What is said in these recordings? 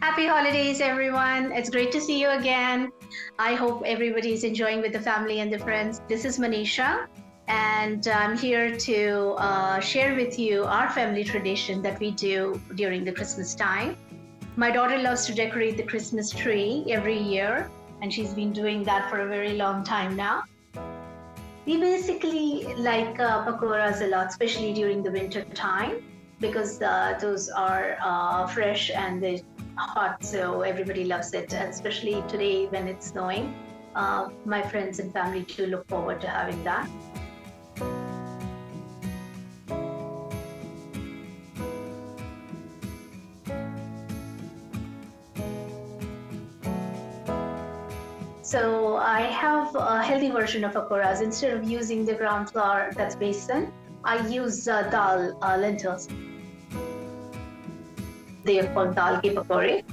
Happy holidays, everyone. It's great to see you again. I hope everybody is enjoying with the family and the friends. This is Manisha, and I'm here to share with you our family tradition that we do during the Christmas time. My daughter loves to decorate the Christmas tree every year, and she's been doing that for a very long time now. We basically like pakoras a lot, especially during the winter time, because those are fresh and they're hot, so everybody loves it. And especially today when it's snowing, my friends and family too look forward to having that. So I have a healthy version of pakoras. Instead of using the ground flour that's besan, I use dal lentils. They are called dal ke pakore.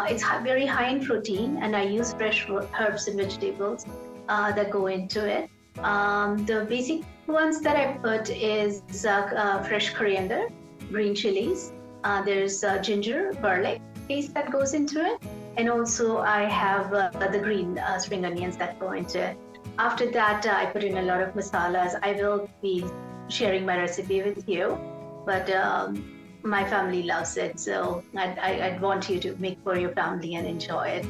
It's very high in protein, and I use fresh herbs and vegetables that go into it. The basic ones that I put is fresh coriander, green chilies. There's ginger, garlic paste that goes into it, and also I have the green spring onions that go into it. After that, I put in a lot of masalas. I will be sharing my recipe with you, but my family loves it, so I'd want you to make for your family and enjoy it.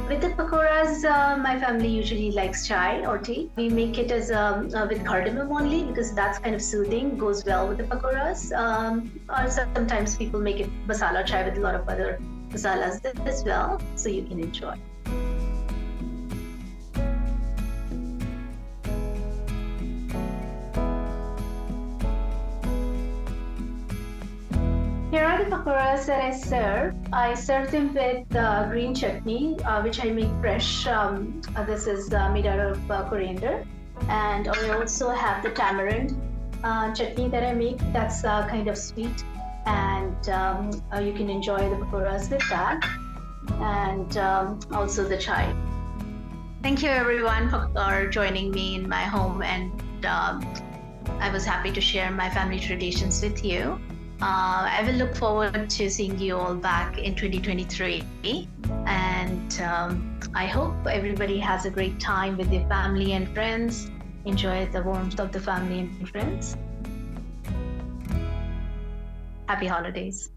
With the pakoras, my family usually likes chai or tea. We make it as with cardamom only because that's kind of soothing, goes well with the pakoras. Or sometimes people make it masala chai with a lot of other masalas as well, so you can enjoy. Here are the pakoras that I serve. I serve them with green chutney, which I make fresh. This is made out of coriander. And I also have the tamarind chutney that I make. That's kind of sweet. And you can enjoy the pakoras with that. And also the chai. Thank you everyone for joining me in my home. And I was happy to share my family traditions with you. I will look forward to seeing you all back in 2023. And I hope everybody has a great time with their family and friends. Enjoy the warmth of the family and friends. Happy holidays.